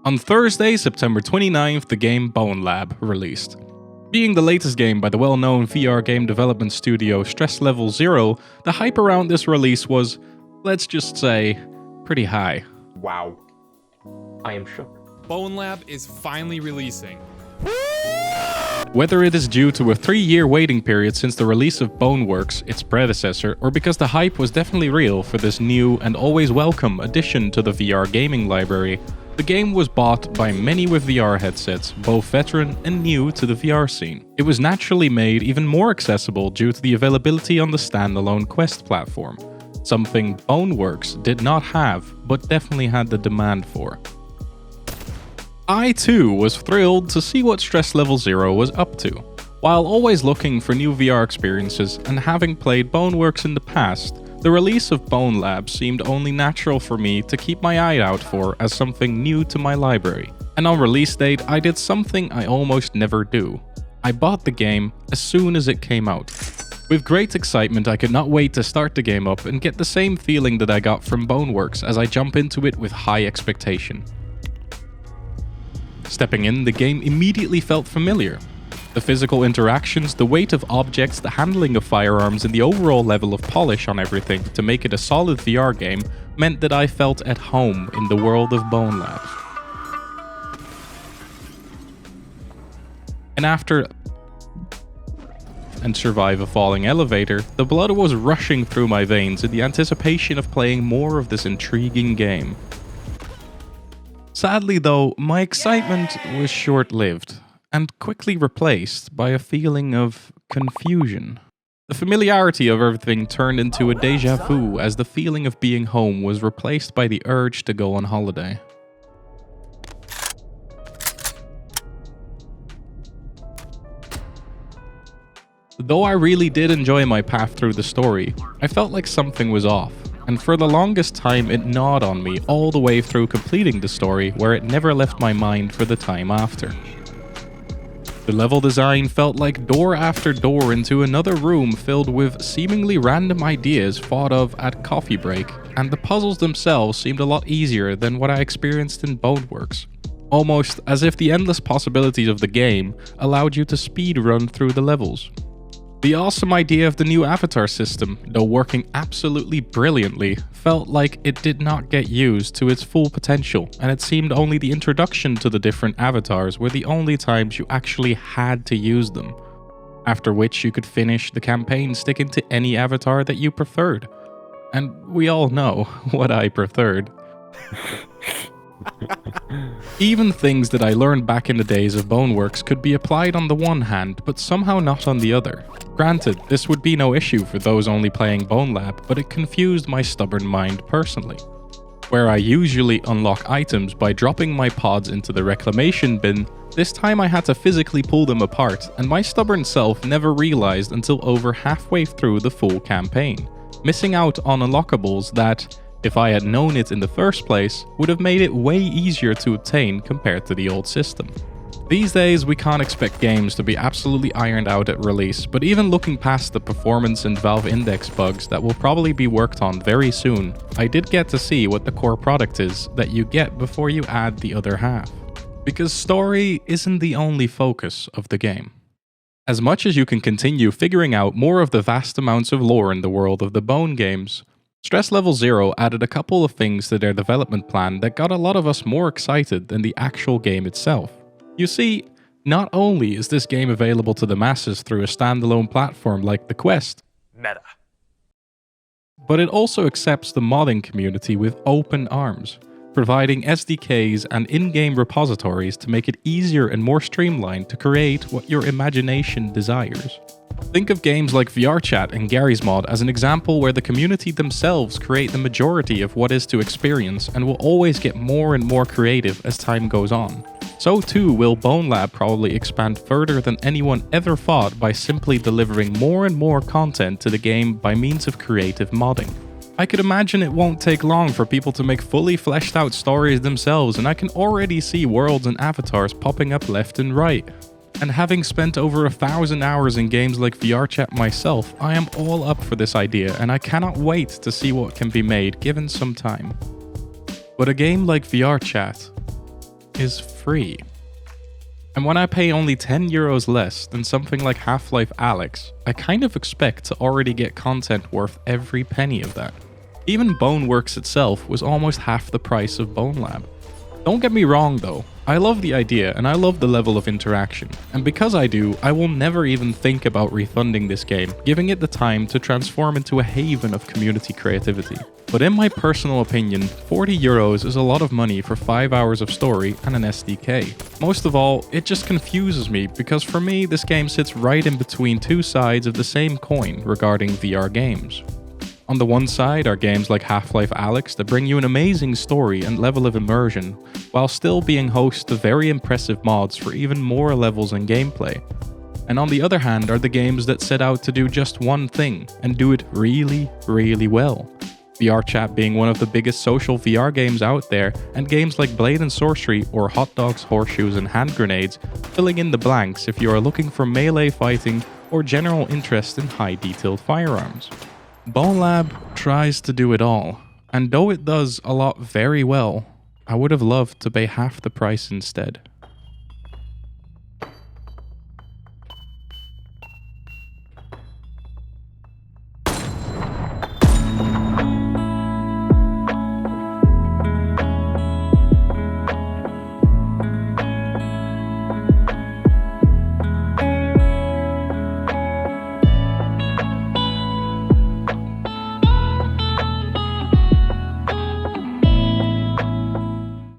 On Thursday, September 29th, the game Bonelab released. Being the latest game by the well-known VR game development studio Stress Level Zero, the hype around this release was, let's just say, pretty high. Wow. I am shook. Bonelab is finally releasing. Whether it is due to a 3-year waiting period since the release of Boneworks, its predecessor, or because the hype was definitely real for this new and always welcome addition to the VR gaming library, the game was bought by many with VR headsets, both veteran and new to the VR scene. It was naturally made even more accessible due to the availability on the standalone Quest platform, something Boneworks did not have, but definitely had the demand for. I too was thrilled to see what Stress Level Zero was up to. While always looking for new VR experiences and having played Boneworks in the past, the release of Bonelab seemed only natural for me to keep my eye out for as something new to my library. And on release date, I did something I almost never do. I bought the game as soon as it came out. With great excitement, I could not wait to start the game up and get the same feeling that I got from Boneworks as I jump into it with high expectation. Stepping in, the game immediately felt familiar. The physical interactions, the weight of objects, the handling of firearms, and the overall level of polish on everything to make it a solid VR game meant that I felt at home in the world of Bonelab. And after survive a falling elevator, the blood was rushing through my veins in the anticipation of playing more of this intriguing game. Sadly though, my excitement was short-lived, and quickly replaced by a feeling of confusion. The familiarity of everything turned into a déjà vu as the feeling of being home was replaced by the urge to go on holiday. Though I really did enjoy my path through the story, I felt like something was off, and for the longest time it gnawed on me all the way through completing the story, where it never left my mind for the time after. The level design felt like door after door into another room filled with seemingly random ideas thought of at coffee break, and the puzzles themselves seemed a lot easier than what I experienced in Boneworks. Almost as if the endless possibilities of the game allowed you to speedrun through the levels. The awesome idea of the new avatar system, though working absolutely brilliantly, felt like it did not get used to its full potential, and it seemed only the introduction to the different avatars were the only times you actually had to use them, after which you could finish the campaign sticking to any avatar that you preferred. And we all know what I preferred. Even things that I learned back in the days of Boneworks could be applied on the one hand, but somehow not on the other. Granted, this would be no issue for those only playing Bonelab, but it confused my stubborn mind personally. Where I usually unlock items by dropping my pods into the reclamation bin, this time I had to physically pull them apart, and my stubborn self never realized until over halfway through the full campaign, missing out on unlockables that, if I had known it in the first place, would have made it way easier to obtain compared to the old system. These days, we can't expect games to be absolutely ironed out at release, but even looking past the performance and Valve Index bugs that will probably be worked on very soon, I did get to see what the core product is that you get before you add the other half. Because story isn't the only focus of the game. As much as you can continue figuring out more of the vast amounts of lore in the world of the Bone games, Stress Level Zero added a couple of things to their development plan that got a lot of us more excited than the actual game itself. You see, not only is this game available to the masses through a standalone platform like the Quest, Meta. but it also accepts the modding community with open arms, providing SDKs and in-game repositories to make it easier and more streamlined to create what your imagination desires. Think of games like VRChat and Gary's Mod as an example where the community themselves create the majority of what is to experience and will always get more and more creative as time goes on. So too will Bonelab probably expand further than anyone ever thought by simply delivering more and more content to the game by means of creative modding. I could imagine it won't take long for people to make fully fleshed out stories themselves, and I can already see worlds and avatars popping up left and right. And having spent over 1,000 hours in games like VRChat myself, I am all up for this idea and I cannot wait to see what can be made given some time. But a game like VRChat, is free. And when I pay only €10 less than something like Half-Life Alyx, I kind of expect to already get content worth every penny of that. Even Boneworks itself was almost half the price of Bonelab. Don't get me wrong though, I love the idea and I love the level of interaction, and because I do, I will never even think about refunding this game, giving it the time to transform into a haven of community creativity. But in my personal opinion, €40 is a lot of money for 5 hours of story and an SDK. Most of all, it just confuses me because for me, this game sits right in between two sides of the same coin regarding VR games. On the one side are games like Half-Life Alyx that bring you an amazing story and level of immersion, while still being host to very impressive mods for even more levels and gameplay. And on the other hand are the games that set out to do just one thing, and do it really, really well. VR Chat being one of the biggest social VR games out there, and games like Blade and Sorcery or Hot Dogs, Horseshoes and Hand Grenades filling in the blanks if you are looking for melee fighting or general interest in high-detailed firearms. Bonelab tries to do it all, and though it does a lot very well, I would have loved to pay half the price instead.